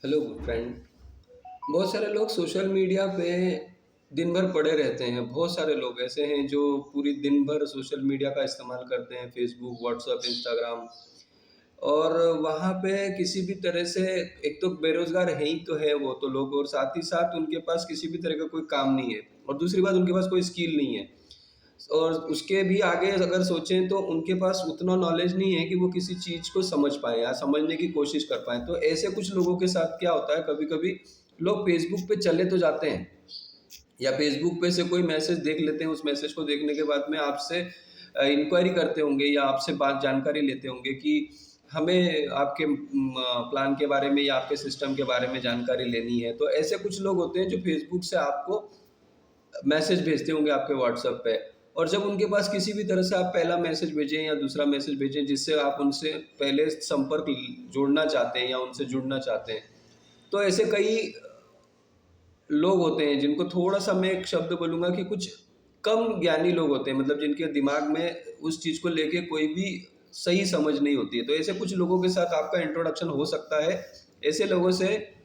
Hello friend. बहुत सारे लोग सोशल मीडिया पे दिन भर पड़े रहते हैं। बहुत सारे लोग ऐसे हैं जो पूरी दिन भर सोशल मीडिया का इस्तेमाल करते हैं, फेसबुक, व्हाट्सएप, इंस्टाग्राम। और वहाँ पे किसी भी तरह से एक तो बेरोजगार है ही तो है वो तो लोग, और साथ ही साथ उनके पास किसी भी तरह का कोई काम नहीं है, और दूसरी बात उनके पास कोई स्किल नहीं है। और उसके भी आगे अगर सोचें तो उनके पास उतना नॉलेज नहीं है कि वो किसी चीज़ को समझ पाएँ या समझने की कोशिश कर पाएँ। तो ऐसे कुछ लोगों के साथ क्या होता है, कभी-कभी लोग फ़ेसबुक पे चले तो जाते हैं, या फ़ेसबुक पे से कोई मैसेज देख लेते हैं, उस मैसेज को देखने के बाद में आपसे इंक्वायरी करते होंगे या आपसे बात जानकारी लेते होंगे कि हमें आपके प्लान के बारे में या आपके सिस्टम के बारे में जानकारी लेनी है। तो ऐसे कुछ लोग होते हैं जो फ़ेसबुक से आपको मैसेज भेजते होंगे आपके व्हाट्सएप पे। और जब उनके पास किसी भी तरह से आप पहला मैसेज भेजें या दूसरा मैसेज भेजें जिससे आप उनसे पहले संपर्क जोड़ना चाहते हैं या उनसे जुड़ना चाहते हैं, तो ऐसे कई लोग होते हैं जिनको थोड़ा सा मैं एक शब्द बोलूँगा कि कुछ कम ज्ञानी लोग होते हैं, मतलब जिनके दिमाग में उस चीज़ को लेके कोई भी सही समझ नहीं होती है। तो ऐसे कुछ लोगों के साथ आपका इंट्रोडक्शन हो सकता है। ऐसे लोगों से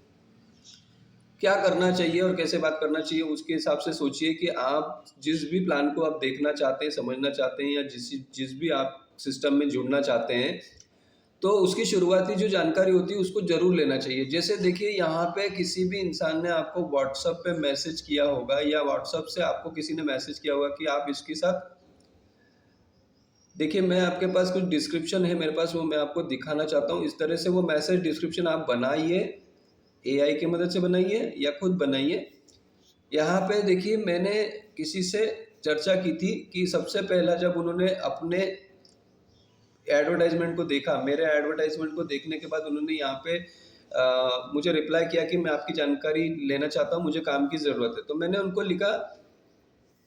क्या करना चाहिए और कैसे बात करना चाहिए, उसके हिसाब से सोचिए कि आप जिस भी प्लान को आप देखना चाहते हैं, समझना चाहते हैं, या जिस जिस भी आप सिस्टम में जुड़ना चाहते हैं, तो उसकी शुरुआती जो जानकारी होती है उसको ज़रूर लेना चाहिए। जैसे देखिए, यहाँ पे किसी भी इंसान ने आपको व्हाट्सएप पे मैसेज किया होगा या व्हाट्सएप से आपको किसी ने मैसेज किया होगा कि आप इसके साथ देखिए, मैं आपके पास कुछ डिस्क्रिप्शन है मेरे पास, वो मैं आपको दिखाना चाहता हूँ। इस तरह से वो मैसेज डिस्क्रिप्शन आप बनाइए, एआई की मदद से बनाइए या खुद बनाइए। यहाँ पे देखिए, मैंने किसी से चर्चा की थी कि सबसे पहला जब उन्होंने अपने एडवर्टाइजमेंट को देखा, मेरे एडवर्टाइजमेंट को देखने के बाद उन्होंने यहाँ पे मुझे रिप्लाई किया कि मैं आपकी जानकारी लेना चाहता हूँ, मुझे काम की ज़रूरत है। तो मैंने उनको लिखा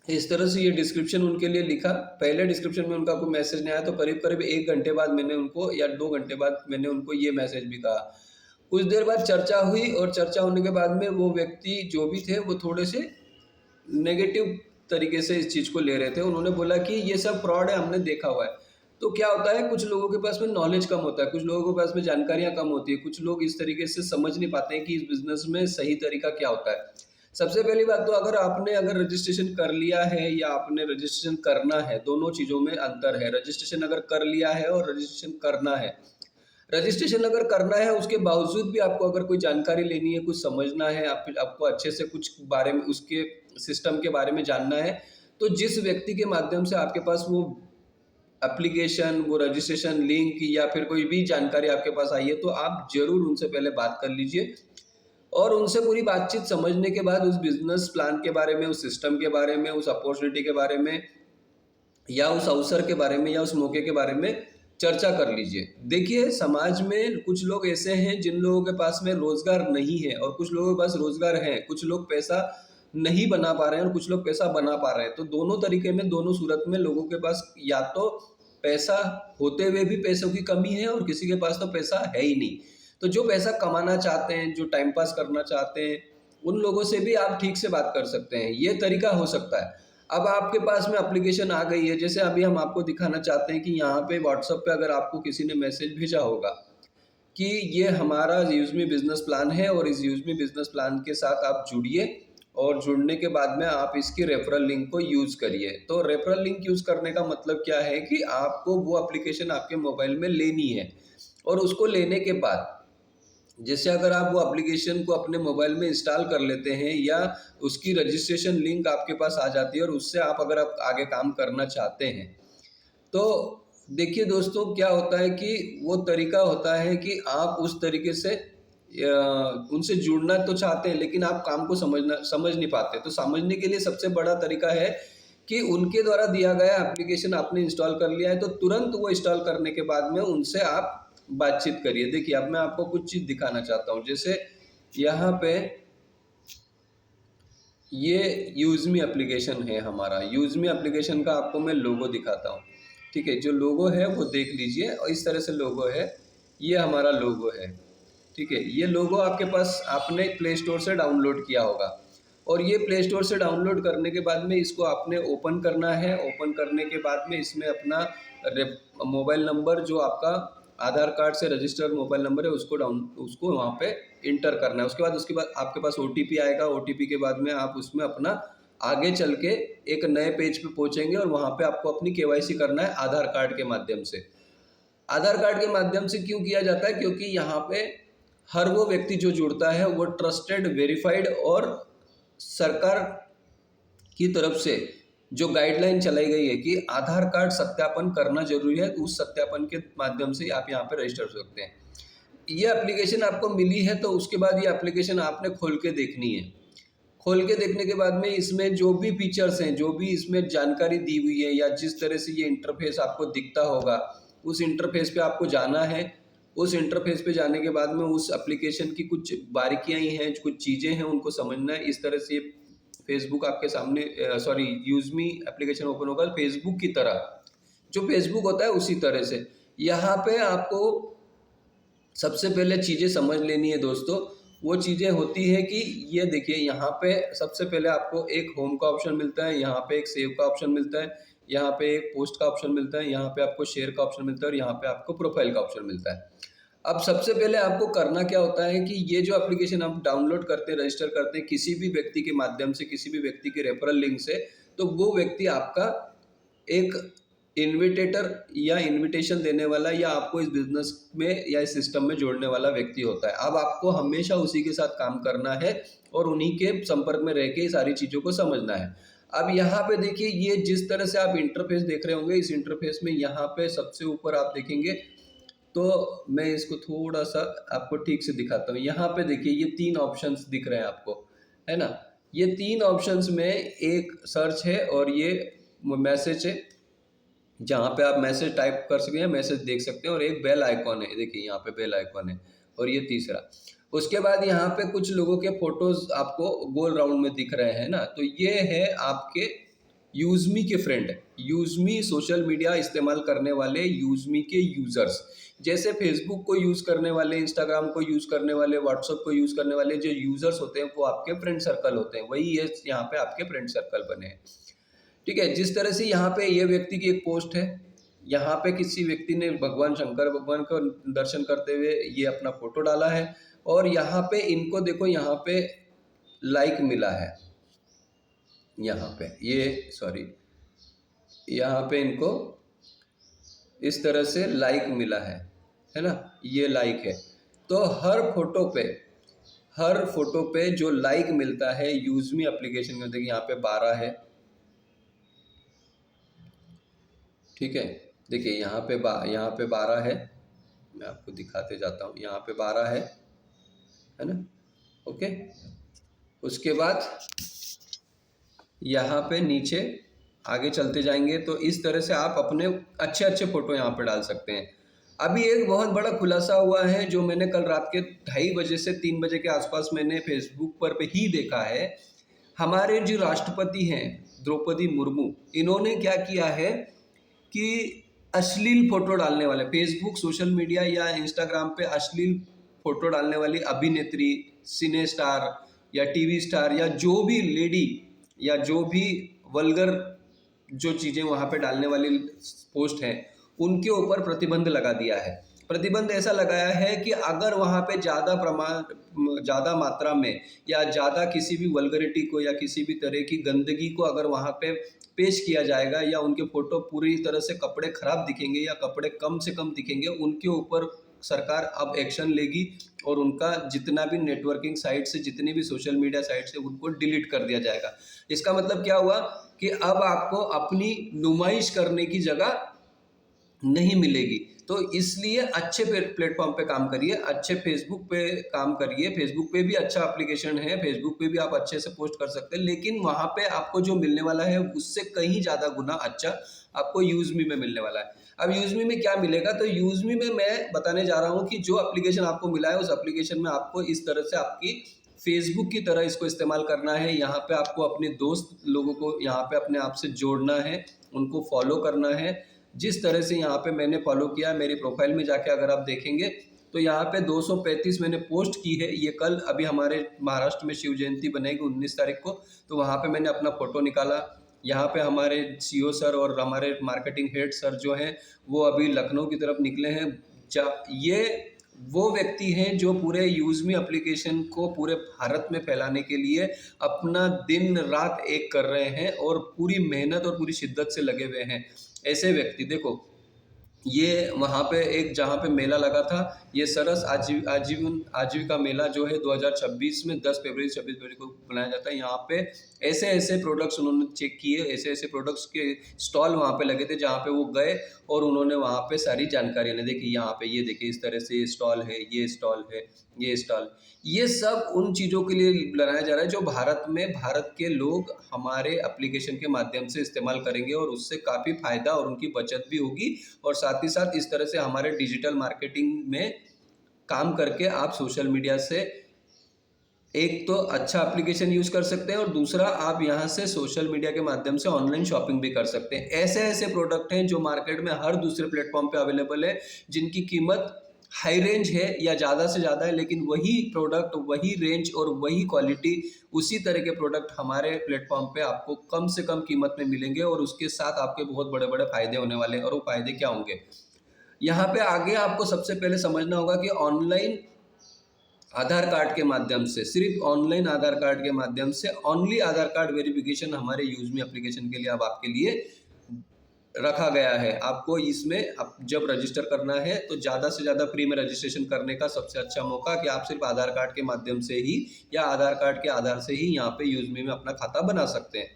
इस तरह से, ये डिस्क्रिप्शन उनके लिए लिखा। पहले डिस्क्रिप्शन में उनका कोई मैसेज नहीं आया, तो करीब-करीब 1 घंटे बाद मैंने उनको, या 2 घंटे बाद मैंने उनको ये मैसेज भी कहा। कुछ देर बाद चर्चा हुई, और चर्चा होने के बाद में वो व्यक्ति जो भी थे वो थोड़े से नेगेटिव तरीके से इस चीज़ को ले रहे थे। उन्होंने बोला कि ये सब फ्रॉड है, हमने देखा हुआ है। तो क्या होता है, कुछ लोगों के पास में नॉलेज कम होता है, कुछ लोगों के पास में जानकारियाँ कम होती है, कुछ लोग इस तरीके से समझ नहीं पाते हैं कि इस बिज़नेस में सही तरीका क्या होता है। सबसे पहली बात तो, अगर रजिस्ट्रेशन कर लिया है या आपने रजिस्ट्रेशन करना है, दोनों चीज़ों में अंतर है। रजिस्ट्रेशन अगर कर लिया है और रजिस्ट्रेशन करना है। रजिस्ट्रेशन अगर करना है, उसके बावजूद भी आपको अगर कोई जानकारी लेनी है, कुछ समझना है, आपको अच्छे से कुछ बारे में, उसके सिस्टम के बारे में जानना है, तो जिस व्यक्ति के माध्यम से आपके पास वो एप्लीकेशन, वो रजिस्ट्रेशन लिंक या फिर कोई भी जानकारी आपके पास आई है, तो आप ज़रूर उनसे पहले बात कर लीजिए। और उनसे पूरी बातचीत समझने के बाद उस बिज़नेस प्लान के बारे में, उस सिस्टम के बारे में, उस अपॉर्चुनिटी के बारे में, या उस अवसर के बारे में, या उस मौके के बारे में चर्चा कर लीजिए। देखिए, समाज में कुछ लोग ऐसे हैं जिन लोगों के पास में रोज़गार नहीं है, और कुछ लोगों के पास रोज़गार है। कुछ लोग पैसा नहीं बना पा रहे हैं और कुछ लोग पैसा बना पा रहे हैं। तो दोनों तरीके में, दोनों सूरत में लोगों के पास या तो पैसा होते हुए भी पैसों की कमी है, और किसी के पास तो पैसा है ही नहीं। तो जो पैसा कमाना चाहते हैं, जो टाइम पास करना चाहते हैं, उन लोगों से भी आप ठीक से बात कर सकते हैं। ये तरीका हो सकता है। अब आपके पास में एप्लीकेशन आ गई है, जैसे अभी हम आपको दिखाना चाहते हैं कि यहाँ पे व्हाट्सएप पे अगर आपको किसी ने मैसेज भेजा होगा कि ये हमारा यूज़मी बिज़नेस प्लान है, और इस यूज़मी बिज़नेस प्लान के साथ आप जुड़िए, और जुड़ने के बाद में आप इसकी रेफरल लिंक को यूज़ करिए। तो रेफरल लिंक यूज़ करने का मतलब क्या है कि आपको वो एप्लीकेशन आपके मोबाइल में लेनी है, और उसको लेने के बाद, जैसे अगर आप वो एप्लीकेशन को अपने मोबाइल में इंस्टॉल कर लेते हैं, या उसकी रजिस्ट्रेशन लिंक आपके पास आ जाती है, और उससे अगर आप आगे काम करना चाहते हैं, तो देखिए दोस्तों, क्या होता है कि वो तरीका होता है कि आप उस तरीके से उनसे जुड़ना तो चाहते हैं, लेकिन आप काम को समझ नहीं पाते। तो समझने के लिए सबसे बड़ा तरीका है कि उनके द्वारा दिया गया एप्लीकेशन आपने इंस्टॉल कर लिया है, तो तुरंत वो इंस्टॉल करने के बाद में उनसे आप बातचीत करिए। देखिए, अब मैं आपको कुछ चीज़ दिखाना चाहता हूँ। जैसे यहाँ पे ये यूज़मी एप्लीकेशन है हमारा। यूज़मी एप्लीकेशन का आपको मैं लोगो दिखाता हूँ। ठीक है, जो लोगो है वो देख लीजिए, और इस तरह से लोगो है। ये हमारा लोगो है। ठीक है, ये लोगो आपके पास, आपने प्ले स्टोर से डाउनलोड किया होगा, और ये प्ले स्टोर से डाउनलोड करने के बाद में इसको आपने ओपन करना है। ओपन करने के बाद में इसमें अपना मोबाइल नंबर जो आपका आधार कार्ड से रजिस्टर्ड मोबाइल नंबर है उसको वहाँ पे इंटर करना है। उसके बाद आपके पास OTP आएगा। OTP के बाद में आप उसमें अपना आगे चल के एक नए पेज पे पहुंचेंगे और वहाँ पे आपको अपनी KYC करना है आधार कार्ड के माध्यम से। आधार कार्ड के माध्यम से क्यों किया जाता है? क्योंकि यहाँ पे हर वो व्यक्ति जो जुड़ता है वो ट्रस्टेड, वेरीफाइड और सरकार की तरफ से जो गाइडलाइन चलाई गई है कि आधार कार्ड सत्यापन करना जरूरी है, तो उस सत्यापन के माध्यम से आप यहाँ पे रजिस्टर हो सकते हैं। ये एप्लीकेशन आपको मिली है तो उसके बाद ये एप्लीकेशन आपने खोल के देखनी है। खोल के देखने के बाद में इसमें जो भी फीचर्स हैं, जो भी इसमें जानकारी दी हुई है या जिस तरह से ये इंटरफेस आपको दिखता होगा, उस इंटरफेस पे आपको जाना है। उस इंटरफेस पे जाने के बाद में उस एप्लीकेशन की कुछ बारीकियां ही हैं, कुछ चीज़ें हैं, उनको समझना है। इस तरह से फेसबुक आपके सामने यूज़मी एप्लीकेशन ओपन होगा फेसबुक की तरह, जो फेसबुक होता है उसी तरह से। यहाँ पे आपको सबसे पहले चीज़ें समझ लेनी है दोस्तों। वो चीज़ें होती है कि ये देखिए, यहाँ पे सबसे पहले आपको एक होम का ऑप्शन मिलता है, यहाँ पे एक सेव का ऑप्शन मिलता है, यहाँ पे एक पोस्ट का ऑप्शन मिलता है, यहाँ पे आपको शेयर का ऑप्शन मिलता है और यहाँ पे आपको प्रोफाइल का ऑप्शन मिलता है। अब सबसे पहले आपको करना क्या होता है कि ये जो एप्लीकेशन आप डाउनलोड करते हैं, रजिस्टर करते हैं किसी भी व्यक्ति के माध्यम से, किसी भी व्यक्ति के रेफरल लिंक से, तो वो व्यक्ति आपका एक इन्विटेटर या इनविटेशन देने वाला या आपको इस बिजनेस में या इस सिस्टम में जोड़ने वाला व्यक्ति होता है। अब आपको हमेशा उसी के साथ काम करना है और उन्हीं के संपर्क में रह के सारी चीज़ों को समझना है। अब यहाँ पे देखिए, ये जिस तरह से आप इंटरफेस देख रहे होंगे, इस इंटरफेस में यहाँ पे सबसे ऊपर आप देखेंगे, तो मैं इसको थोड़ा सा आपको ठीक से दिखाता हूँ। यहाँ पे देखिए, ये 3 ऑप्शंस दिख रहे हैं आपको, है ना। ये 3 ऑप्शंस में एक सर्च है और ये मैसेज है, जहाँ पे आप मैसेज टाइप कर सकते हैं, मैसेज देख सकते हैं, और एक बेल आइकॉन है, देखिए यहाँ पे बेल आइकॉन है, और ये तीसरा। उसके बाद यहाँ पे कुछ लोगों के फोटोज आपको गोल राउंड में दिख रहे हैं ना, तो ये है आपके यूज़मी के फ्रेंड, यूज़मी सोशल मीडिया इस्तेमाल करने वाले यूज़मी के यूज़र्स। जैसे फेसबुक को यूज़ करने वाले, इंस्टाग्राम को यूज़ करने वाले, व्हाट्सएप को यूज़ करने वाले जो यूज़र्स होते हैं वो आपके फ्रेंड सर्कल होते हैं, वही ये यहाँ पे आपके फ्रेंड सर्कल बने हैं। ठीक है। जिस तरह से यहाँ पे ये व्यक्ति की एक पोस्ट है, यहाँ पे किसी व्यक्ति ने भगवान शंकर भगवान का दर्शन करते हुए ये अपना फोटो डाला है, और यहाँ पे इनको देखो, यहाँ पे लाइक मिला है, यहाँ पे यहाँ पे इनको इस तरह से लाइक मिला है ना, ये लाइक है। तो हर फोटो पे जो लाइक मिलता है यूज़मी एप्लीकेशन में, देखिए यहाँ पे 12 है, ठीक है। देखिए यहाँ पे 12 है, मैं आपको दिखाते जाता हूँ, यहाँ पे 12 है ना, ओके। उसके बाद यहाँ पे नीचे आगे चलते जाएंगे तो इस तरह से आप अपने अच्छे अच्छे फोटो यहाँ पे डाल सकते हैं। अभी एक बहुत बड़ा खुलासा हुआ है जो मैंने कल रात के 2:30 बजे से 3 बजे के आसपास मैंने फेसबुक पर पे ही देखा है। हमारे जो राष्ट्रपति हैं द्रौपदी मुर्मू, इन्होंने क्या किया है कि अश्लील फोटो डालने वाले, फेसबुक सोशल मीडिया या इंस्टाग्राम पे अश्लील फोटो डालने वाली अभिनेत्री, सिने स्टार या टीवी स्टार या जो भी लेडी या जो भी वल्गर जो चीज़ें वहाँ पे डालने वाली पोस्ट हैं, उनके ऊपर प्रतिबंध लगा दिया है। प्रतिबंध ऐसा लगाया है कि अगर वहाँ पे ज़्यादा मात्रा में या ज़्यादा किसी भी वल्गरिटी को या किसी भी तरह की गंदगी को अगर वहाँ पे पेश किया जाएगा, या उनके फोटो पूरी तरह से कपड़े खराब दिखेंगे या कपड़े कम से कम दिखेंगे, उनके ऊपर सरकार अब एक्शन लेगी और उनका जितना भी नेटवर्किंग साइट से, जितनी भी सोशल मीडिया साइट से, उनको डिलीट कर दिया जाएगा। इसका मतलब क्या हुआ कि अब आपको अपनी नुमाइश करने की जगह नहीं मिलेगी। तो इसलिए अच्छे प्लेटफॉर्म पे काम करिए, अच्छे फेसबुक पे काम करिए। फेसबुक पे भी अच्छा एप्लीकेशन है, फेसबुक पे भी आप अच्छे से पोस्ट कर सकते हैं, लेकिन वहाँ पे आपको जो मिलने वाला है उससे कहीं ज़्यादा गुना अच्छा आपको यूज़मी में मिलने वाला है। अब यूज़मी में क्या मिलेगा, तो यूज़मी में मैं बताने जा रहा हूँ कि जो एप्लीकेशन आपको मिला है उस एप्लीकेशन में आपको इस तरह से आपकी फेसबुक की तरह इसको इस्तेमाल करना है। यहाँ पे आपको अपने दोस्त लोगों को यहाँ पे अपने आप से जोड़ना है, उनको फॉलो करना है। जिस तरह से यहाँ पे मैंने फॉलो किया, मेरी प्रोफाइल में जाके अगर आप देखेंगे तो यहाँ पे 235 मैंने पोस्ट की है। ये कल अभी हमारे महाराष्ट्र में शिव जयंती बनेगी 19 तारीख को, तो वहाँ पे मैंने अपना फ़ोटो निकाला। यहाँ पे हमारे CEO सर और हमारे मार्केटिंग हेड सर जो हैं वो अभी लखनऊ की तरफ निकले हैं। ये वो व्यक्ति हैं जो पूरे यूज़मी एप्लीकेशन को पूरे भारत में फैलाने के लिए अपना दिन रात एक कर रहे हैं और पूरी मेहनत और पूरी शिद्दत से लगे हुए हैं। ऐसे व्यक्ति देखो, ये वहाँ पे एक जहाँ पे मेला लगा था, ये सरस आजीविका मेला जो है 2026 में 10 फरवरी 26 फरवरी को बनाया जाता है। यहाँ पे ऐसे ऐसे प्रोडक्ट्स उन्होंने चेक किए, ऐसे ऐसे प्रोडक्ट्स के स्टॉल वहाँ पे लगे थे जहाँ पे वो गए और उन्होंने वहाँ पे सारी जानकारियाँ देखी। यहाँ पे ये देखिए इस तरह से ये स्टॉल है, ये स्टॉल है, ये स्टॉल, ये सब उन चीज़ों के लिए बनाया जा रहा है जो भारत के लोग हमारे एप्लीकेशन के माध्यम से इस्तेमाल करेंगे और उससे काफ़ी फ़ायदा और उनकी बचत भी होगी। और साथ ही साथ इस तरह से हमारे डिजिटल मार्केटिंग में काम करके आप सोशल मीडिया से एक तो अच्छा एप्लीकेशन यूज़ कर सकते हैं और दूसरा आप यहाँ से सोशल मीडिया के माध्यम से ऑनलाइन शॉपिंग भी कर सकते हैं। ऐसे ऐसे प्रोडक्ट हैं जो मार्केट में हर दूसरे प्लेटफॉर्म पे अवेलेबल है, जिनकी कीमत हाई रेंज है या ज़्यादा से ज़्यादा है, लेकिन वही प्रोडक्ट, वही रेंज और वही क्वालिटी, उसी तरह के प्रोडक्ट हमारे प्लेटफॉर्म पे आपको कम से कम कीमत में मिलेंगे और उसके साथ आपके बहुत बड़े बड़े फ़ायदे होने वाले हैं। और वो फ़ायदे क्या होंगे, यहाँ पे आगे आपको सबसे पहले समझना होगा कि ऑनलाइन आधार कार्ड के माध्यम से, सिर्फ ऑनलाइन आधार कार्ड के माध्यम से, ओनली आधार कार्ड वेरिफिकेशन हमारे यूज़मी एप्लीकेशन के लिए अब आपके लिए रखा गया है। आपको इसमें अब जब रजिस्टर करना है तो ज़्यादा से ज़्यादा फ्री में रजिस्ट्रेशन करने का सबसे अच्छा मौका कि आप सिर्फ आधार कार्ड के माध्यम से ही या आधार कार्ड के आधार से ही यहाँ पे यूज़मी में अपना खाता बना सकते हैं।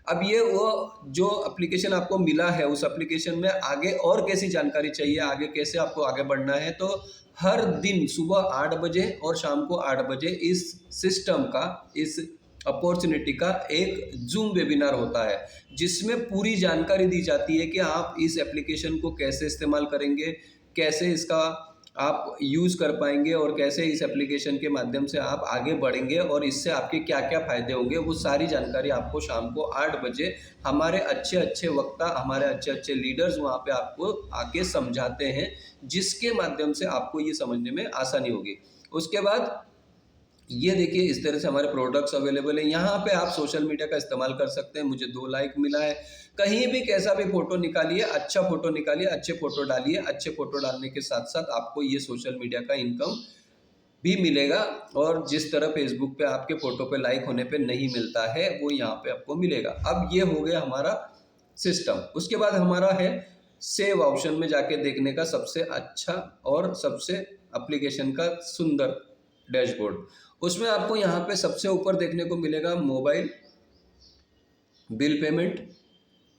अब ये वो जो एप्लीकेशन आपको मिला है, उस एप्लीकेशन में आगे और कैसी जानकारी चाहिए, आगे कैसे आपको आगे बढ़ना है, तो हर दिन सुबह 8 बजे और शाम को 8 बजे इस सिस्टम का, इस अपॉर्चुनिटी का एक जूम वेबिनार होता है जिसमें पूरी जानकारी दी जाती है कि आप इस एप्लीकेशन को कैसे इस्तेमाल करेंगे, कैसे इसका आप यूज़ कर पाएंगे और कैसे इस एप्लीकेशन के माध्यम से आप आगे बढ़ेंगे और इससे आपके क्या क्या फ़ायदे होंगे। वो सारी जानकारी आपको शाम को 8 बजे हमारे अच्छे अच्छे वक्ता, हमारे अच्छे अच्छे लीडर्स वहाँ पे आपको आके समझाते हैं, जिसके माध्यम से आपको ये समझने में आसानी होगी। उसके बाद ये देखिए इस तरह से हमारे प्रोडक्ट्स अवेलेबल हैं। यहाँ पे आप सोशल मीडिया का इस्तेमाल कर सकते हैं। मुझे 2 लाइक मिला है, कहीं भी कैसा भी फ़ोटो निकालिए, अच्छा फ़ोटो निकालिए, अच्छे फ़ोटो डालिए। अच्छे फ़ोटो डालने के साथ साथ आपको ये सोशल मीडिया का इनकम भी मिलेगा और जिस तरह फेसबुक पे आपके फ़ोटो पे लाइक होने पे नहीं मिलता है, वो यहाँ पे आपको मिलेगा। अब ये हो गया हमारा सिस्टम। उसके बाद हमारा है सेव ऑप्शन में जाके देखने का सबसे अच्छा और सबसे एप्लीकेशन का सुंदर डैशबोर्ड। उसमें आपको यहाँ पे सबसे ऊपर देखने को मिलेगा mobile bill payment,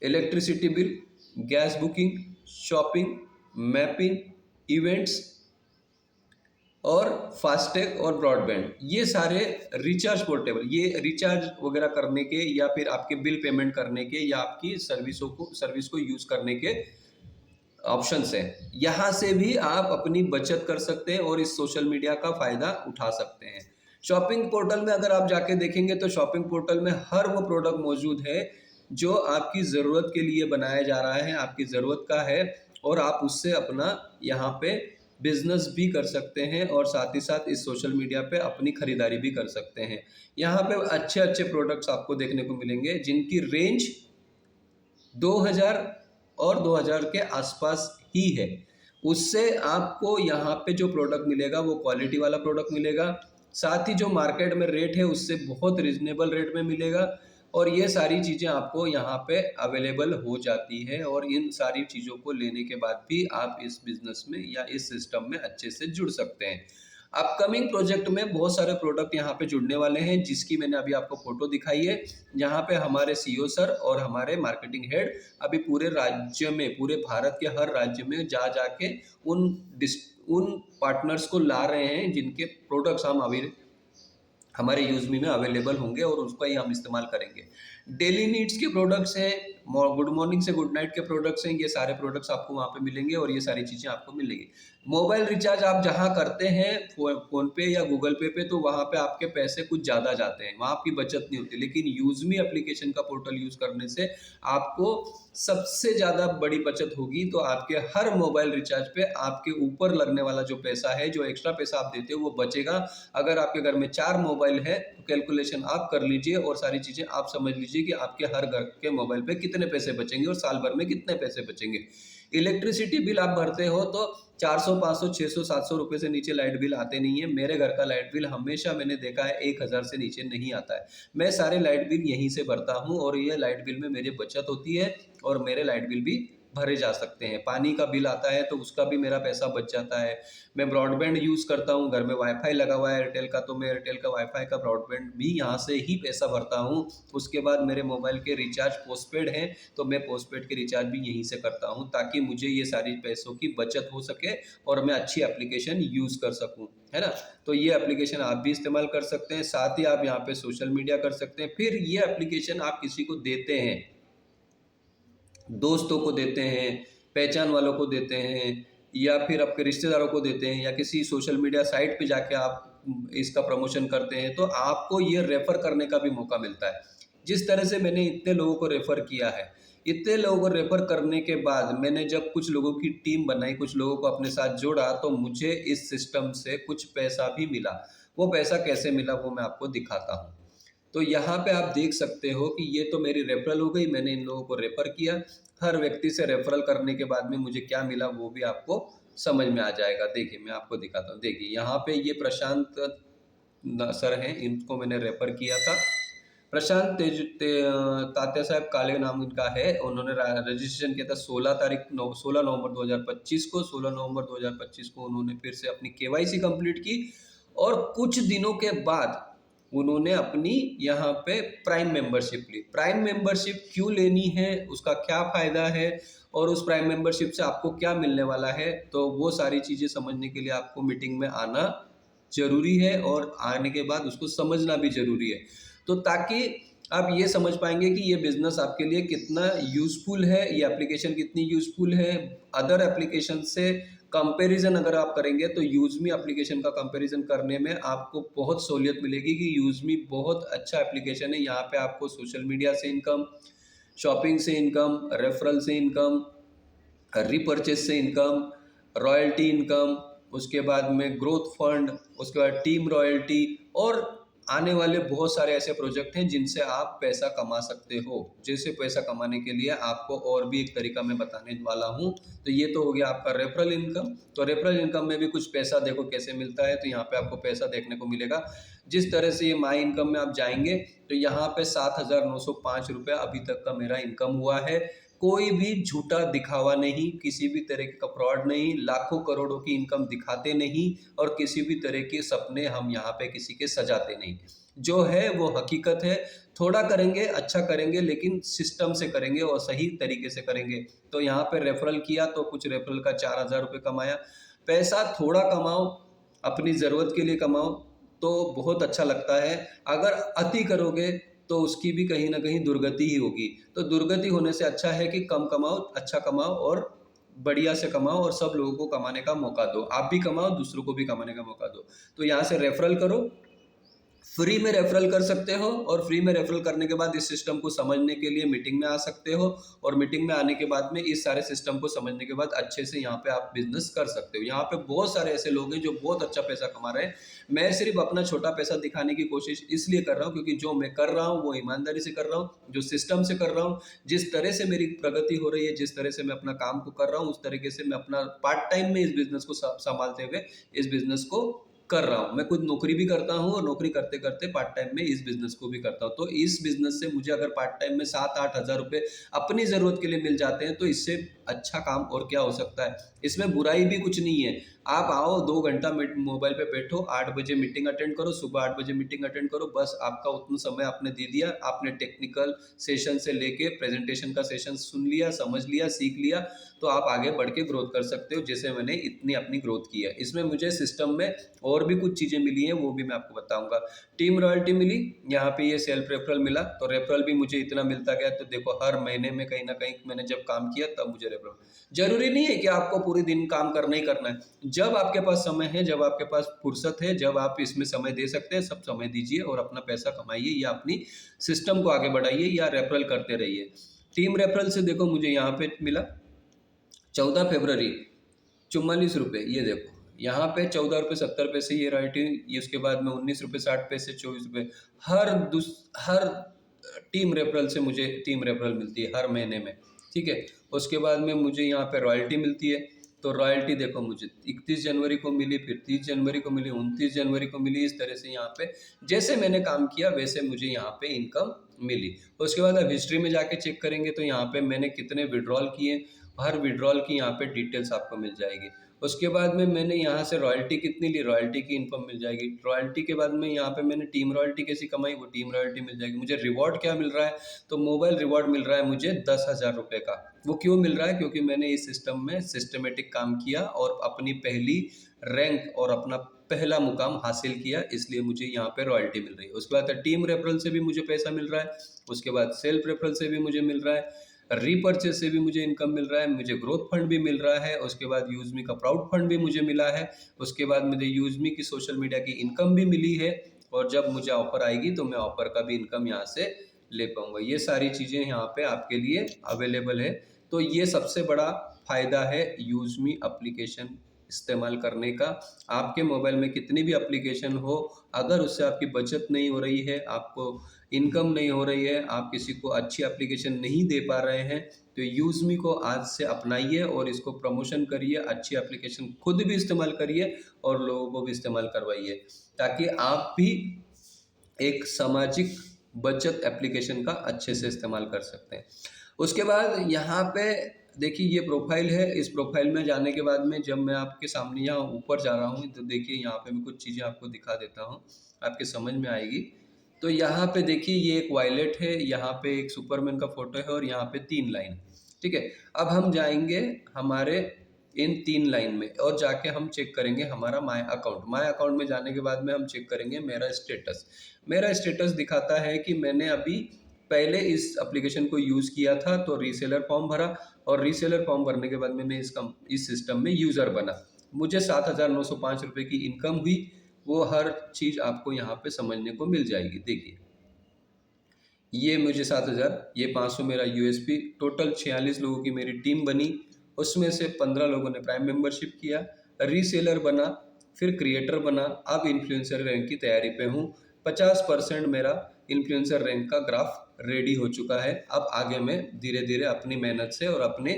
electricity bill, gas booking, shopping, mapping, events और फास्टैग और ब्रॉडबैंड। ये सारे रिचार्ज पोर्टेबल, ये रिचार्ज वगैरह करने के या फिर आपके बिल पेमेंट करने के या आपकी सर्विस को यूज़ करने के ऑप्शंस हैं। यहाँ से भी आप अपनी बचत कर सकते हैं और इस सोशल मीडिया का फ़ायदा उठा सकते हैं। शॉपिंग पोर्टल में अगर आप जाके देखेंगे तो शॉपिंग पोर्टल में हर वो प्रोडक्ट मौजूद है जो आपकी ज़रूरत के लिए बनाया जा रहा है, आपकी ज़रूरत का है और आप उससे अपना यहाँ पे बिजनेस भी कर सकते हैं और साथ ही साथ इस सोशल मीडिया पे अपनी खरीदारी भी कर सकते हैं। यहाँ पे अच्छे अच्छे प्रोडक्ट्स आपको देखने को मिलेंगे जिनकी रेंज 2000 और 2000 के आसपास ही है। उससे आपको यहाँ पे जो प्रोडक्ट मिलेगा वो क्वालिटी वाला प्रोडक्ट मिलेगा, साथ ही जो मार्केट में रेट है उससे बहुत रिजनेबल रेट में मिलेगा और ये सारी चीज़ें आपको यहाँ पे अवेलेबल हो जाती है और इन सारी चीज़ों को लेने के बाद भी आप इस बिज़नेस में या इस सिस्टम में अच्छे से जुड़ सकते हैं। अपकमिंग प्रोजेक्ट में बहुत सारे प्रोडक्ट यहाँ पे जुड़ने वाले हैं जिसकी मैंने अभी आपको फोटो दिखाई है। यहाँ पे हमारे सीईओ सर और हमारे मार्केटिंग हेड अभी पूरे राज्य में, पूरे भारत के हर राज्य में जा जाके उन पार्टनर्स को ला रहे हैं जिनके प्रोडक्ट्स हम अभी हमारे यूज़मी में अवेलेबल होंगे और उसका ही हम इस्तेमाल करेंगे। डेली नीड्स के प्रोडक्ट्स हैं, गुड मॉर्निंग से गुड नाइट के प्रोडक्ट्स हैं, ये सारे प्रोडक्ट्स आपको वहाँ पे मिलेंगे और ये सारी चीज़ें आपको मिलेंगी। मोबाइल रिचार्ज आप जहाँ करते हैं फ़ोन पे या गूगल पे तो वहाँ पे आपके पैसे कुछ ज़्यादा जाते हैं, वहाँ आपकी बचत नहीं होती। लेकिन यूज़मी एप्लीकेशन का पोर्टल यूज़ करने से आपको सबसे ज़्यादा बड़ी बचत होगी। तो आपके हर मोबाइल रिचार्ज पे आपके ऊपर लगने वाला जो पैसा है, जो एक्स्ट्रा पैसा आप देते हो वो बचेगा। अगर आपके घर में 4 मोबाइल है तो कैलकुलेशन आप कर लीजिए और सारी चीज़ें आप समझ लीजिए कि आपके हर घर के मोबाइल पे कितने पैसे बचेंगे और साल भर में कितने पैसे बचेंगे। इलेक्ट्रिसिटी बिल आप भरते हो तो 400, 500, 600, 700 रुपये से नीचे लाइट बिल आते नहीं है। मेरे घर का लाइट बिल हमेशा मैंने देखा है 1000 से नीचे नहीं आता है। मैं सारे लाइट बिल यहीं से भरता हूँ और ये लाइट बिल में मेरी बचत होती है और मेरे लाइट बिल भी भरे जा सकते हैं। पानी का बिल आता है तो उसका भी मेरा पैसा बच जाता है। मैं ब्रॉडबैंड यूज़ करता हूँ, घर में वाईफाई लगा हुआ है एयरटेल का, तो मैं एयरटेल का वाईफाई का ब्रॉडबैंड भी यहाँ से ही पैसा भरता हूँ। उसके बाद मेरे मोबाइल के रिचार्ज पोस्टपेड हैं तो मैं पोस्टपेड के रिचार्ज भी यहीं से करता हूँ, ताकि मुझे ये सारी पैसों की बचत हो सके और मैं अच्छी एप्लीकेशन यूज़ कर सकूँ, है ना। तो ये एप्लीकेशन आप भी इस्तेमाल कर सकते हैं। साथ ही आप यहाँ पे सोशल मीडिया कर सकते हैं। फिर ये एप्लीकेशन आप किसी को देते हैं, दोस्तों को देते हैं, पहचान वालों को देते हैं, या फिर आपके रिश्तेदारों को देते हैं, या किसी सोशल मीडिया साइट पे जाके आप इसका प्रमोशन करते हैं, तो आपको ये रेफ़र करने का भी मौका मिलता है। जिस तरह से मैंने इतने लोगों को रेफ़र किया है, इतने लोगों को रेफ़र करने के बाद मैंने जब कुछ लोगों की टीम बनाई, कुछ लोगों को अपने साथ जोड़ा, तो मुझे इस सिस्टम से कुछ पैसा भी मिला। वो पैसा कैसे मिला वो मैं आपको दिखाता हूँ। तो यहाँ पे आप देख सकते हो कि ये तो मेरी रेफरल हो गई, मैंने इन लोगों को रेफर किया। हर व्यक्ति से रेफरल करने के बाद में मुझे क्या मिला वो भी आपको समझ में आ जाएगा। देखिए मैं आपको दिखाता हूँ। देखिए यहाँ पे ये प्रशांत सर हैं, इनको मैंने रेफर किया था। प्रशांत तात्या साहब काले नाम इनका है। उन्होंने रजिस्ट्रेशन किया था 16 नवंबर 2025 को। 16 नवंबर 2025 को उन्होंने फिर से अपनी केवाईसी कंप्लीट की और कुछ दिनों के बाद उन्होंने अपनी यहाँ पे प्राइम मेंबरशिप ली। प्राइम मेंबरशिप क्यों लेनी है, उसका क्या फ़ायदा है और उस प्राइम मेंबरशिप से आपको क्या मिलने वाला है, तो वो सारी चीज़ें समझने के लिए आपको मीटिंग में आना ज़रूरी है और आने के बाद उसको समझना भी ज़रूरी है। तो ताकि आप ये समझ पाएंगे कि ये बिज़नेस आपके लिए कितना यूज़फुल है, ये एप्लीकेशन कितनी यूज़फुल है। अदर एप्लीकेशन से कंपैरिजन अगर आप करेंगे तो यूज़मी एप्लीकेशन का कंपैरिजन करने में आपको बहुत सहूलियत मिलेगी कि यूज़मी बहुत अच्छा एप्लीकेशन है। यहाँ पे आपको सोशल मीडिया से इनकम, शॉपिंग से इनकम, रेफरल से इनकम, रीपर्चेस से इनकम, रॉयल्टी इनकम, उसके बाद में ग्रोथ फंड, उसके बाद टीम रॉयल्टी और आने वाले बहुत सारे ऐसे प्रोजेक्ट हैं जिनसे आप पैसा कमा सकते हो। जैसे पैसा कमाने के लिए आपको और भी एक तरीका मैं बताने वाला हूँ। तो ये तो हो गया आपका रेफरल इनकम। तो रेफरल इनकम में भी कुछ पैसा देखो कैसे मिलता है। तो यहाँ पे आपको पैसा देखने को मिलेगा। जिस तरह से ये माई इनकम में आप जाएंगे तो यहाँ पे 7,905 रुपये अभी तक का मेरा इनकम हुआ है। कोई भी झूठा दिखावा नहीं, किसी भी तरह का फ्रॉड नहीं, लाखों करोड़ों की इनकम दिखाते नहीं और किसी भी तरह के सपने हम यहाँ पे किसी के सजाते नहीं। जो है वो हकीकत है। थोड़ा करेंगे, अच्छा करेंगे, लेकिन सिस्टम से करेंगे और सही तरीके से करेंगे। तो यहाँ पे रेफरल किया तो कुछ रेफरल का 4,000 रुपये कमाया। पैसा थोड़ा कमाओ, अपनी ज़रूरत के लिए कमाओ तो बहुत अच्छा लगता है। अगर अति करोगे तो उसकी भी कहीं ना कहीं दुर्गति ही होगी। तो दुर्गति होने से अच्छा है कि कम कमाओ, अच्छा कमाओ और बढ़िया से कमाओ और सब लोगों को कमाने का मौका दो। आप भी कमाओ, दूसरों को भी कमाने का मौका दो। तो यहाँ से रेफरल करो, फ्री में रेफरल कर सकते हो और फ्री में रेफरल करने के बाद इस सिस्टम को समझने के लिए मीटिंग में आ सकते हो और मीटिंग में आने के बाद में इस सारे सिस्टम को समझने के बाद अच्छे से यहाँ पे आप बिजनेस कर सकते हो। यहाँ पे बहुत सारे ऐसे लोग हैं जो बहुत अच्छा पैसा कमा रहे हैं। मैं सिर्फ अपना छोटा पैसा दिखाने की कोशिश इसलिए कर रहा हूँ क्योंकि जो मैं कर रहा हूँ वो ईमानदारी से कर रहा हूँ, जो सिस्टम से कर रहा हूँ, जिस तरह से मेरी प्रगति हो रही है, जिस तरह से मैं अपना काम को कर रहा हूँ, उस तरीके से मैं अपना पार्ट टाइम में इस बिजनेस को संभालते हुए इस बिजनेस को कर रहा हूँ। मैं खुद नौकरी भी करता हूँ और नौकरी करते करते पार्ट टाइम में इस बिजनेस को भी करता हूँ। तो इस बिजनेस से मुझे अगर पार्ट टाइम में 7-8 हज़ार रुपये अपनी ज़रूरत के लिए मिल जाते हैं तो इससे अच्छा काम और क्या हो सकता है। इसमें बुराई भी कुछ नहीं है। आप आओ, 2 घंटा मोबाइल पे बैठो, 8 बजे मीटिंग अटेंड करो, सुबह 8 बजे मीटिंग अटेंड करो, बस आपका उतना समय आपने दे दिया। आपने टेक्निकल सेशन से लेके प्रेजेंटेशन का सेशन सुन लिया, समझ लिया, सीख लिया, तो आप आगे बढ़ के ग्रोथ कर सकते हो जैसे मैंने इतनी अपनी ग्रोथ की है। इसमें मुझे सिस्टम में और भी कुछ चीज़ें मिली हैं, वो भी मैं आपको बताऊंगा। टीम रॉयल्टी मिली, यहाँ पे ये सेल्फ रेफरल मिला, तो रेफरल भी मुझे इतना मिलता गया। तो देखो हर महीने में कहीं ना कहीं मैंने जब काम किया तब मुझे रेफरल। जरूरी नहीं है कि आपको पूरे दिन काम करना ही करना है। जब आपके पास समय है, जब आपके पास फुर्सत है, जब आप इसमें समय दे सकते हैं, सब समय दीजिए और अपना पैसा कमाइए या अपनी सिस्टम को आगे बढ़ाइए या रेफरल करते रहिए। टीम रेफरल से देखो मुझे यहाँ पे मिला 14 फरवरी 44 रुपये। ये देखो यहाँ पे 14 रुपये 70 पैसे ये रॉयल्टी, ये उसके बाद में 19 रुपये 60 पैसे, 24 रुपये। हर टीम रेफरल से मुझे टीम रेफरल मिलती है हर महीने में। ठीक है। उसके बाद में मुझे यहाँ पे रॉयल्टी मिलती है, तो रॉयल्टी देखो मुझे 31 जनवरी को मिली, फिर 30 जनवरी को मिली, 29 जनवरी को मिली। इस तरह से यहाँ पे जैसे मैंने काम किया वैसे मुझे यहाँ पे इनकम मिली। उसके बाद अब हिस्ट्री में जाके चेक करेंगे तो यहाँ पे मैंने कितने विड्रॉल किए, हर विड्रॉल की यहाँ पे डिटेल्स आपको मिल जाएगी। उसके बाद में मैंने यहाँ से रॉयल्टी कितनी ली, रॉयल्टी की इनकम मिल जाएगी। रॉयल्टी के बाद में यहाँ पे मैंने टीम रॉयल्टी कैसी कमाई, वो टीम रॉयल्टी मिल जाएगी। मुझे रिवॉर्ड क्या मिल रहा है, तो मोबाइल रिवॉर्ड मिल रहा है मुझे 10,000 रुपये का। वो क्यों मिल रहा है, क्योंकि मैंने इस सिस्टम में सिस्टमेटिक काम किया और अपनी पहली रैंक और अपना पहला मुकाम हासिल किया, इसलिए मुझे यहाँ पे रॉयल्टी मिल रही है। उसके बाद टीम रेफरल से भी मुझे पैसा मिल रहा है, उसके बाद सेल्फ रेफरल से भी मुझे मिल रहा है, रीपर्चेज से भी मुझे इनकम मिल रहा है, मुझे ग्रोथ फंड भी मिल रहा है, उसके बाद यूजमी का प्राउड फंड भी मुझे मिला है, उसके बाद मुझे यूजमी की सोशल मीडिया की इनकम भी मिली है, और जब मुझे ऑफर आएगी तो मैं ऑफर का भी इनकम यहाँ से ले पाऊंगा। ये सारी चीज़ें यहाँ पे आपके लिए अवेलेबल है। तो ये सबसे बड़ा फ़ायदा है यूजमी एप्लीकेशन इस्तेमाल करने का। आपके मोबाइल में कितनी भी एप्लीकेशन हो, अगर उससे आपकी बचत नहीं हो रही है, आपको इनकम नहीं हो रही है, आप किसी को अच्छी एप्लीकेशन नहीं दे पा रहे हैं, तो यूजमी को आज से अपनाइए और इसको प्रमोशन करिए, अच्छी एप्लीकेशन खुद भी इस्तेमाल करिए और लोगों को भी इस्तेमाल करवाइए, ताकि आप भी एक सामाजिक बचत एप्लीकेशन का अच्छे से इस्तेमाल कर सकते हैं। उसके बाद यहाँ पे देखिए ये प्रोफाइल है। इस प्रोफाइल में जाने के बाद में जब मैं आपके सामने यहाँ ऊपर जा रहा हूँ, तो देखिए यहाँ पे मैं कुछ चीज़ें आपको दिखा देता हूँ, आपके समझ में आएगी। तो यहाँ पे देखिए ये एक वायलेट है, यहाँ पे एक सुपरमैन का फोटो है और यहाँ पे 3 लाइन, ठीक है। अब हम जाएंगे हमारे इन 3 लाइन में और जाके हम चेक करेंगे हमारा माय अकाउंट। माय अकाउंट में जाने के बाद में हम चेक करेंगे मेरा स्टेटस। मेरा स्टेटस दिखाता है कि मैंने अभी पहले इस एप्लीकेशन को यूज़ किया था, तो रीसेलर फॉर्म भरा, और रीसेलर फॉर्म भरने के बाद में मैं इस सिस्टम में यूज़र बना। मुझे 7,905 रुपये की इनकम हुई। वो हर चीज़ आपको यहाँ पे समझने को मिल जाएगी। देखिए ये मुझे 7,000, ये 500 मेरा यूएसपी, टोटल 46 लोगों की मेरी टीम बनी, उसमें से 15 लोगों ने प्राइम मेंबरशिप किया, रीसेलर बना, फिर क्रिएटर बना, अब इन्फ्लुएंसर रैंक की तैयारी पे हूँ। 50% मेरा इन्फ्लुएंसर रैंक का ग्राफ रेडी हो चुका है। अब आगे मैं धीरे धीरे अपनी मेहनत से और अपने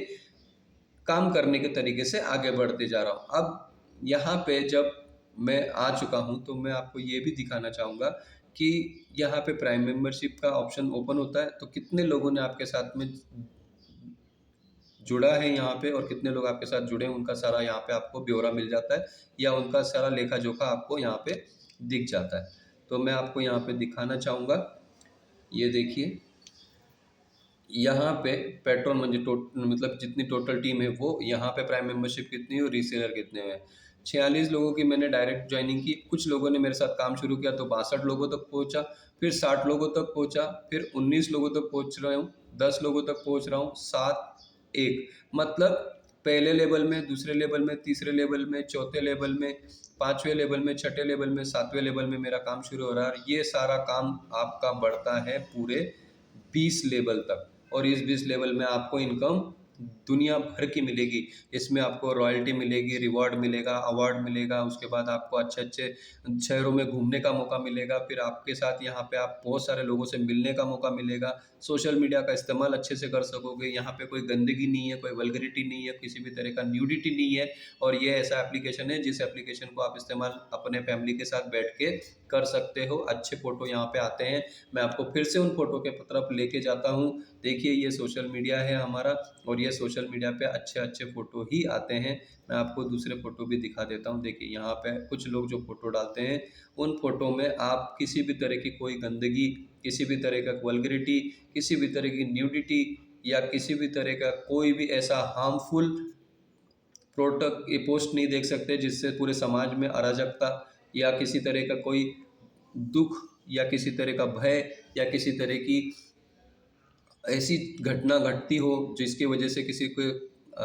काम करने के तरीके से आगे बढ़ते जा रहा हूँ। अब यहाँ पे जब मैं आ चुका हूँ तो मैं आपको ये भी दिखाना चाहूँगा कि यहाँ पे प्राइम मेंबरशिप का ऑप्शन ओपन होता है, तो कितने लोगों ने आपके साथ में जुड़ा है यहाँ पे और कितने लोग आपके साथ जुड़े हैं, उनका सारा यहाँ पे आपको ब्यौरा मिल जाता है, या उनका सारा लेखा जोखा आपको यहाँ पे दिख जाता है। तो मैं आपको यहाँ पे दिखाना चाहूँगा, ये देखिए यहाँ पे पेट्रोल मतलब जितनी टोटल टीम है वो, यहाँ पे प्राइम मेंबरशिप कितनी है और रीसेलर कितने हैं। 46 लोगों की मैंने डायरेक्ट ज्वाइनिंग की। कुछ लोगों ने मेरे साथ काम शुरू किया तो 62 लोगों तक पहुँचा, फिर 60 लोगों तक पहुँचा, फिर 19 लोगों तक पहुँच रहा हूँ, 10 लोगों तक पहुँच रहा हूँ, 7, 1, मतलब पहले लेवल में, दूसरे लेवल में, तीसरे लेवल में, चौथे लेवल में, 5वें लेवल में, छठे लेवल में, 7वें लेवल में मेरा काम शुरू हो रहा है। ये सारा काम आपका बढ़ता है पूरे 20 लेवल तक, और इस 20 लेवल में आपको इनकम दुनिया भर की मिलेगी। इसमें आपको रॉयल्टी मिलेगी, रिवॉर्ड मिलेगा, अवार्ड मिलेगा, उसके बाद आपको अच्छे अच्छे शहरों में घूमने का मौका मिलेगा, फिर आपके साथ यहाँ पे आप बहुत सारे लोगों से मिलने का मौका मिलेगा, सोशल मीडिया का इस्तेमाल अच्छे से कर सकोगे। यहाँ पे कोई गंदगी नहीं है, कोई वल्गरिटी नहीं है, किसी भी तरह का न्यूडिटी नहीं है, और ये ऐसा एप्लीकेशन है जिस एप्लीकेशन को आप इस्तेमाल अपने फैमिली के साथ बैठ के कर सकते हो। अच्छे फ़ोटो यहाँ पे आते हैं, मैं आपको फिर से उन फ़ोटो के तरफ लेके जाता हूँ। देखिए ये सोशल मीडिया है हमारा, और ये सोशल मीडिया पे अच्छे अच्छे फ़ोटो ही आते हैं। मैं आपको दूसरे फ़ोटो भी दिखा देता हूँ। देखिए यहाँ पे कुछ लोग जो फ़ोटो डालते हैं, उन फ़ोटो में आप किसी भी तरह की कोई गंदगी, किसी भी तरह का वल्गरिटी, किसी भी तरह की न्यूडिटी, या किसी भी तरह का कोई भी ऐसा हार्मफुल प्रोडक्ट ये पोस्ट नहीं देख सकते जिससे पूरे समाज में अराजकता या किसी तरह का कोई दुख या किसी तरह का भय या किसी तरह की ऐसी घटना घटती हो जिसकी वजह से किसी के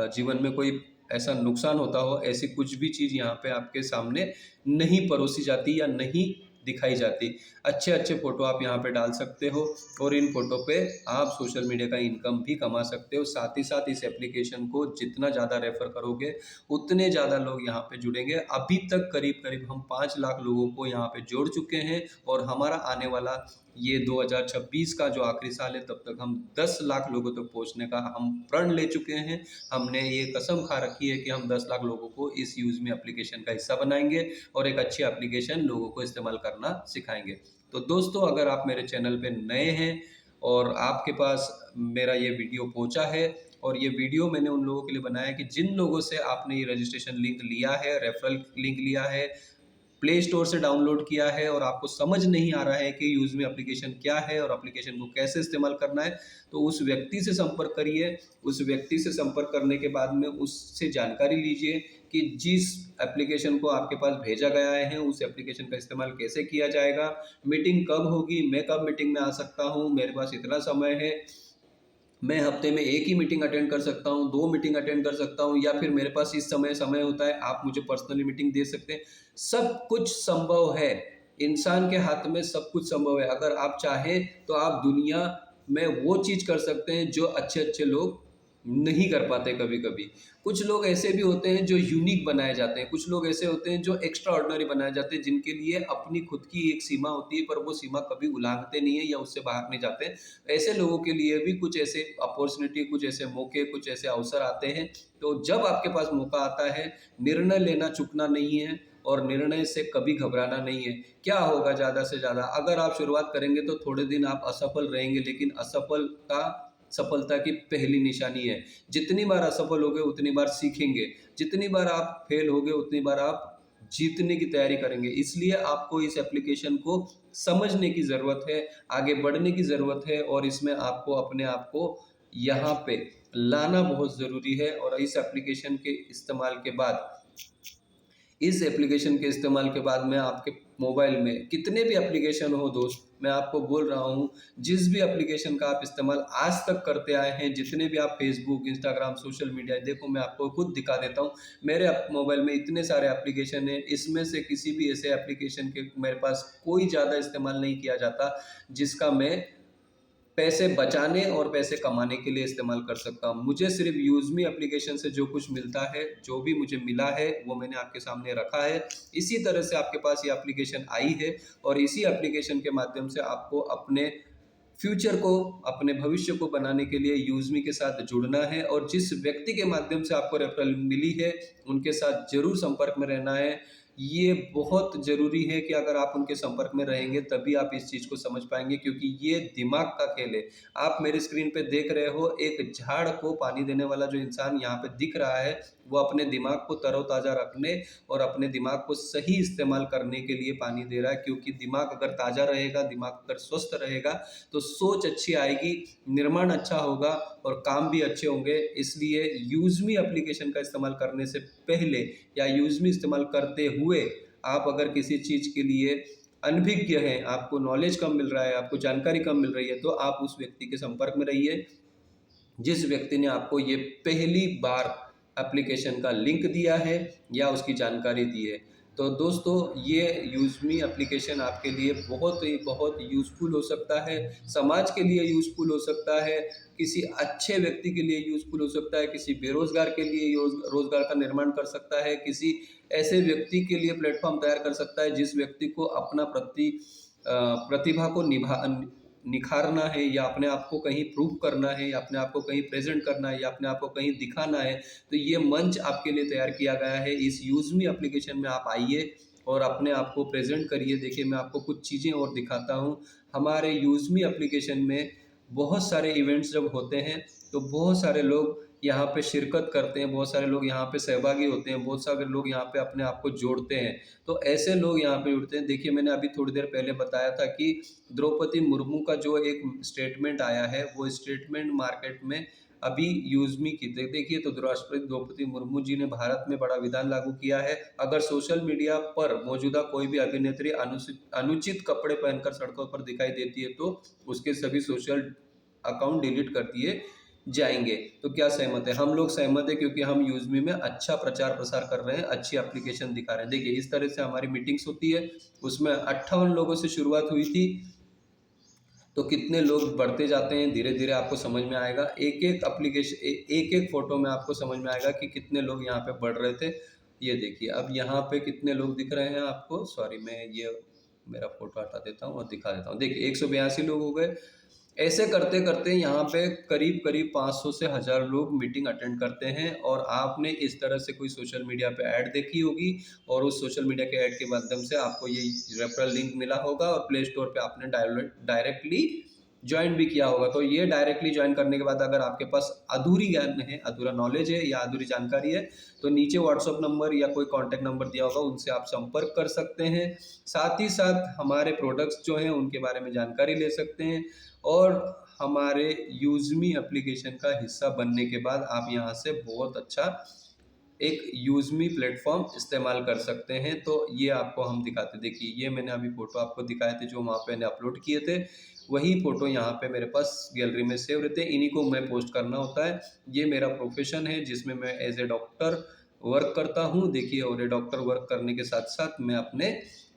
जीवन में कोई ऐसा नुकसान होता हो। ऐसी कुछ भी चीज़ यहाँ पे आपके सामने नहीं परोसी जाती या नहीं दिखाई जाती। अच्छे अच्छे फ़ोटो आप यहाँ पे डाल सकते हो, और इन फ़ोटो पे आप सोशल मीडिया का इनकम भी कमा सकते हो। साथ ही साथ इस एप्लीकेशन को जितना ज़्यादा रेफ़र करोगे उतने ज़्यादा लोग यहाँ पे जुड़ेंगे। अभी तक करीब करीब हम 5 लाख लोगों को यहाँ पे जोड़ चुके हैं, और हमारा आने वाला ये 2026 का जो आखिरी साल है तब तक हम 10 लाख लोगों तक पहुंचने का हम प्रण ले चुके हैं। हमने ये कसम खा रखी है कि हम 10 लाख लोगों को इस यूज़मी एप्लीकेशन का हिस्सा बनाएंगे और एक अच्छी एप्लीकेशन लोगों को इस्तेमाल करना सिखाएंगे। तो दोस्तों, अगर आप मेरे चैनल पे नए हैं और आपके पास मेरा ये वीडियो पहुंचा है, और ये वीडियो मैंने उन लोगों के लिए बनाया कि जिन लोगों से आपने ये रजिस्ट्रेशन लिंक लिया है, रेफरल लिंक लिया है, प्ले स्टोर से डाउनलोड किया है और आपको समझ नहीं आ रहा है कि यूज़मी एप्लीकेशन क्या है और एप्लीकेशन को कैसे इस्तेमाल करना है, तो उस व्यक्ति से संपर्क करिए। उस व्यक्ति से संपर्क करने के बाद में उससे जानकारी लीजिए कि जिस एप्लीकेशन को आपके पास भेजा गया है उस एप्लीकेशन का इस्तेमाल कैसे किया जाएगा, मीटिंग कब होगी, मैं कब मीटिंग में आ सकता हूँ, मेरे पास इतना समय है, मैं हफ्ते में एक ही मीटिंग अटेंड कर सकता हूँ, 2 मीटिंग अटेंड कर सकता हूँ, या फिर मेरे पास इस समय होता है, आप मुझे पर्सनली मीटिंग दे सकते हैं। सब कुछ संभव है, इंसान के हाथ में सब कुछ संभव है। अगर आप चाहें तो आप दुनिया में वो चीज़ कर सकते हैं जो अच्छे लोग नहीं कर पाते। कभी कभी कुछ लोग ऐसे भी होते हैं जो यूनिक बनाए जाते हैं, कुछ लोग ऐसे होते हैं जो एक्स्ट्रा ऑर्डिनरी बनाए जाते हैं, जिनके लिए अपनी खुद की एक सीमा होती है, पर वो सीमा कभी उल्लंघते नहीं है या उससे बाहर नहीं जाते। ऐसे लोगों के लिए भी कुछ ऐसे अपॉर्चुनिटी, कुछ ऐसे मौके, कुछ ऐसे अवसर आते हैं। तो जब आपके पास मौका आता है, निर्णय लेना चूकना नहीं है और निर्णय से कभी घबराना नहीं है। क्या होगा ज़्यादा से ज़्यादा, अगर आप शुरुआत करेंगे तो थोड़े दिन आप असफल रहेंगे, लेकिन असफलता सफलता की पहली निशानी है। जितनी बार असफल होगे उतनी बार सीखेंगे, जितनी बार आप फेल होगे उतनी बार आप जीतने की तैयारी करेंगे। इसलिए आपको इस एप्लीकेशन को समझने की ज़रूरत है, आगे बढ़ने की ज़रूरत है, और इसमें आपको अपने आप को यहाँ पे लाना बहुत ज़रूरी है। और इस एप्लीकेशन के इस्तेमाल के बाद, इस एप्लीकेशन के इस्तेमाल के बाद में आपके मोबाइल में कितने भी एप्लीकेशन हो दोस्त, मैं आपको बोल रहा हूँ, जिस भी एप्लीकेशन का आप इस्तेमाल आज तक करते आए हैं, जितने भी आप फेसबुक, इंस्टाग्राम, सोशल मीडिया, देखो मैं आपको खुद दिखा देता हूँ, मेरे मोबाइल में इतने सारे एप्लीकेशन हैं, इसमें से किसी भी ऐसे एप्लीकेशन के मेरे पास कोई ज़्यादा इस्तेमाल नहीं किया जाता जिसका मैं पैसे बचाने और पैसे कमाने के लिए इस्तेमाल कर सकता हूँ। मुझे सिर्फ यूज़मी एप्लीकेशन से जो कुछ मिलता है, जो भी मुझे मिला है, वो मैंने आपके सामने रखा है। इसी तरह से आपके पास ये एप्लीकेशन आई है और इसी एप्लीकेशन के माध्यम से आपको अपने फ्यूचर को, अपने भविष्य को बनाने के लिए यूज़मी के साथ जुड़ना है। और जिस व्यक्ति के माध्यम से आपको रेफरल मिली है, उनके साथ ज़रूर संपर्क में रहना है। ये बहुत ज़रूरी है कि अगर आप उनके संपर्क में रहेंगे तभी आप इस चीज़ को समझ पाएंगे, क्योंकि ये दिमाग का खेल है। आप मेरे स्क्रीन पे देख रहे हो, एक झाड़ को पानी देने वाला जो इंसान यहाँ पे दिख रहा है, वो अपने दिमाग को तरोताज़ा रखने और अपने दिमाग को सही इस्तेमाल करने के लिए पानी दे रहा है। क्योंकि दिमाग अगर ताज़ा रहेगा, दिमाग अगर स्वस्थ रहेगा, तो सोच अच्छी आएगी, निर्माण अच्छा होगा और काम भी अच्छे होंगे। इसलिए यूज़मी एप्लीकेशन का इस्तेमाल करने से पहले या यूज़मी इस्तेमाल करते हुए, आप अगर किसी चीज़ के लिए अनभिज्ञ हैं, आपको नॉलेज कम मिल रहा है, आपको जानकारी कम मिल रही है, तो आप उस व्यक्ति के संपर्क में रहिए जिस व्यक्ति ने आपको ये पहली बार एप्लीकेशन का लिंक दिया है या उसकी जानकारी दी है। तो दोस्तों, ये यूज़मी एप्लीकेशन आपके लिए बहुत यूज़फुल हो सकता है, समाज के लिए यूज़फुल हो सकता है, किसी अच्छे व्यक्ति के लिए यूज़फुल हो सकता है, किसी बेरोज़गार के लिए रोज़गार का निर्माण कर सकता है, किसी ऐसे व्यक्ति के लिए प्लेटफॉर्म तैयार कर सकता है जिस व्यक्ति को अपना प्रतिभा को निखारना है, या अपने आप को कहीं प्रूव करना है, या अपने आप को कहीं प्रेजेंट करना है, या अपने आप को कहीं दिखाना है। तो ये मंच आपके लिए तैयार किया गया है। इस यूज़मी एप्लीकेशन में आप आइए और अपने आप को प्रेजेंट करिए। देखिए, मैं आपको कुछ चीज़ें और दिखाता हूँ। हमारे यूज़मी एप्लीकेशन में बहुत सारे इवेंट्स जब होते हैं तो बहुत सारे लोग यहाँ पे शिरकत करते हैं, बहुत सारे लोग यहाँ पे सहभागी होते हैं, बहुत सारे लोग यहाँ पे अपने आप को जोड़ते हैं। तो ऐसे लोग यहाँ पे जुड़ते हैं। देखिए, मैंने अभी थोड़ी देर पहले बताया था कि द्रौपदी मुर्मू का जो एक स्टेटमेंट आया है, वो स्टेटमेंट मार्केट में अभी यूज़मी की देखिए। तो राष्ट्रपति द्रौपदी मुर्मू जी ने भारत में बड़ा विधान लागू किया है, अगर सोशल मीडिया पर मौजूदा कोई भी अभिनेत्री अनुचित कपड़े पहनकर सड़कों पर दिखाई देती है तो उसके सभी सोशल अकाउंट डिलीट कर दिए जाएंगे। तो क्या सहमत है? हम लोग सहमत है, क्योंकि हम यूज़मी में अच्छा प्रचार प्रसार कर रहे हैं, अच्छी एप्लीकेशन दिखा रहे हैं। देखिए, इस तरह से हमारी मीटिंग्स होती है, उसमें 58 लोगों से शुरुआत हुई थी, तो कितने लोग बढ़ते जाते हैं, धीरे धीरे आपको समझ में आएगा। एक एक एप्लीकेशन, एक एक फोटो में आपको समझ में आएगा कि कितने लोग यहाँ पे बढ़ रहे थे। ये देखिए, अब यहाँ पे कितने लोग दिख रहे हैं आपको। सॉरी, मैं ये मेरा फ़ोटो हटा देता हूँ और दिखा देता हूँ। देखिए 182 लोग हो गए। ऐसे करते करते यहाँ पे करीब करीब 500 से 1000 लोग मीटिंग अटेंड करते हैं। और आपने इस तरह से कोई सोशल मीडिया पे ऐड देखी होगी और उस सोशल मीडिया के ऐड के माध्यम से आपको ये रेफरल लिंक मिला होगा और प्ले स्टोर पे आपने डायरेक्टली ज्वाइन भी किया होगा। तो ये डायरेक्टली ज्वाइन करने के बाद अगर आपके पास अधूरी ज्ञान है, अधूरा नॉलेज है या अधूरी जानकारी है, तो नीचे व्हाट्सअप नंबर या कोई कॉन्टैक्ट नंबर दिया होगा, उनसे आप संपर्क कर सकते हैं। साथ ही साथ हमारे प्रोडक्ट्स जो हैं उनके बारे में जानकारी ले सकते हैं और हमारे यूज़मी एप्लीकेशन का हिस्सा बनने के बाद आप यहाँ से बहुत अच्छा एक यूज़मी प्लेटफॉर्म इस्तेमाल कर सकते हैं। तो ये आपको हम दिखाते, देखिए ये मैंने अभी फ़ोटो आपको दिखाए थे जो वहाँ पे मैंने अपलोड किए थे, वही फ़ोटो यहाँ पे मेरे पास गैलरी में सेव रहते हैं। इन्हीं को मैं पोस्ट करना होता है। ये मेरा प्रोफेशन है जिसमें मैं एज ए डॉक्टर वर्क करता हूँ। देखिए, और ये डॉक्टर वर्क करने के साथ साथ मैं अपने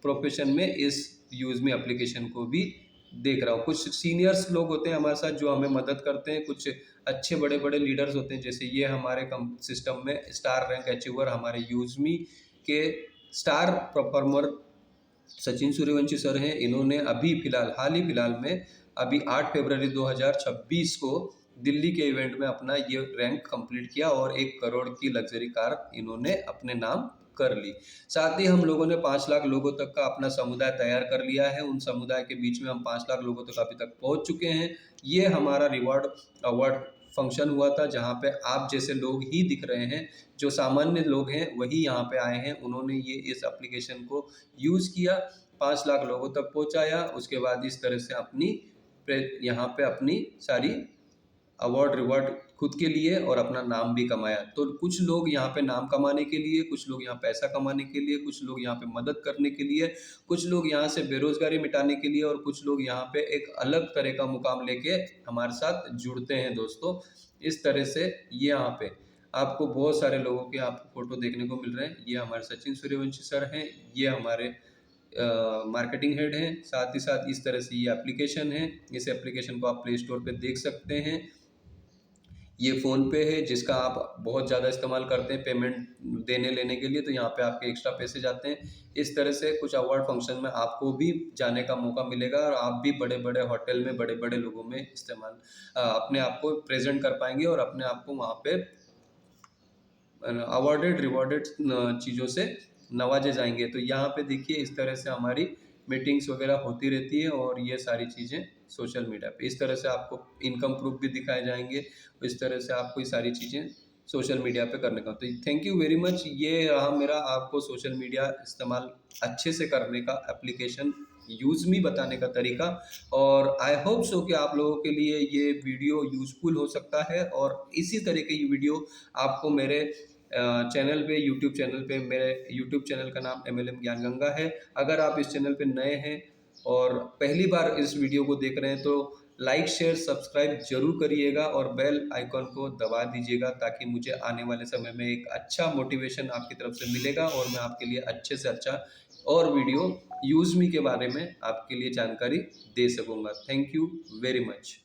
प्रोफेशन में इस यूज़मी एप्लीकेशन को भी देख रहा हूँ। कुछ सीनियर्स लोग होते हैं हमारे साथ जो हमें मदद करते हैं, कुछ अच्छे बड़े बड़े लीडर्स होते हैं, जैसे ये हमारे कम सिस्टम में स्टार रैंक अचीवर हमारे यूज़मी के star performer Sachin Suryavanshi sir हैं। इन्होंने अभी हाल ही फिलहाल में अभी 8 फरवरी 2026 को दिल्ली के इवेंट में अपना ये रैंक कंप्लीट किया और 1 करोड़ की लग्जरी कार इन्होंने अपने नाम कर ली। साथ ही हम लोगों ने 5 लाख लोगों तक का अपना समुदाय तैयार कर लिया है। उन समुदाय के बीच में हम 5 लाख लोगों तक अभी तक पहुंच चुके हैं। ये हमारा अवार्ड फंक्शन हुआ था जहाँ पे आप जैसे लोग ही दिख रहे हैं, जो सामान्य लोग हैं वही यहाँ पे आए हैं। उन्होंने ये इस एप्लीकेशन को यूज़ किया, 5 लाख लोगों तक पहुँचाया। उसके बाद इस तरह से यहाँ पे अपनी सारी अवार्ड रिवॉर्ड खुद के लिए और अपना नाम भी कमाया। तो कुछ लोग यहाँ पे नाम कमाने के लिए, कुछ लोग यहाँ पैसा कमाने के लिए, कुछ लोग यहाँ पे मदद करने के लिए, कुछ लोग यहाँ से बेरोजगारी मिटाने के लिए और कुछ लोग यहाँ पे एक अलग तरह का मुकाम लेके हमारे साथ जुड़ते हैं दोस्तों। इस तरह से ये यहाँ पे आपको बहुत सारे लोगों के आपको फोटो देखने को मिल रहे हैं। ये हमारे सचिन सूर्यवंशी सर हैं, ये हमारे मार्केटिंग हेड हैं। साथ ही साथ इस तरह से ये एप्लीकेशन है। इस एप्लीकेशन को आप प्ले स्टोर पे देख सकते हैं। ये फ़ोन पे है जिसका आप बहुत ज़्यादा इस्तेमाल करते हैं पेमेंट देने लेने के लिए, तो यहाँ पे आपके एक्स्ट्रा पैसे जाते हैं। इस तरह से कुछ अवार्ड फंक्शन में आपको भी जाने का मौका मिलेगा और आप भी बड़े बड़े होटल में बड़े बड़े लोगों में अपने आप को प्रेजेंट कर पाएंगे और अपने आप को वहाँ पे अवार्डेड रिवॉर्डेड चीज़ों से नवाजे जाएंगे। तो यहाँ पे देखिए इस तरह से हमारी मीटिंग्स वगैरह होती रहती है और ये सारी चीज़ें सोशल मीडिया पे इस तरह से आपको इनकम प्रूफ भी दिखाए जाएंगे। इस तरह से आपको ये सारी चीज़ें सोशल मीडिया पे करने का। तो थैंक यू वेरी मच। ये रहा मेरा आपको सोशल मीडिया इस्तेमाल अच्छे से करने का एप्लीकेशन यूज़मी बताने का तरीका, और आई होप सो कि आप लोगों के लिए ये वीडियो यूज़फुल हो सकता है। और इसी तरह की वीडियो आपको मेरे चैनल पे, यूट्यूब चैनल पे, मेरे यूट्यूब चैनल का नाम MLM ज्ञान गंगा है। अगर आप इस चैनल पे नए हैं और पहली बार इस वीडियो को देख रहे हैं तो लाइक शेयर सब्सक्राइब जरूर करिएगा और बेल आइकॉन को दबा दीजिएगा, ताकि मुझे आने वाले समय में एक अच्छा मोटिवेशन आपकी तरफ से मिलेगा और मैं आपके लिए अच्छे से अच्छा और वीडियो यूज़मी के बारे में आपके लिए जानकारी दे सकूँगा। Thank you very much.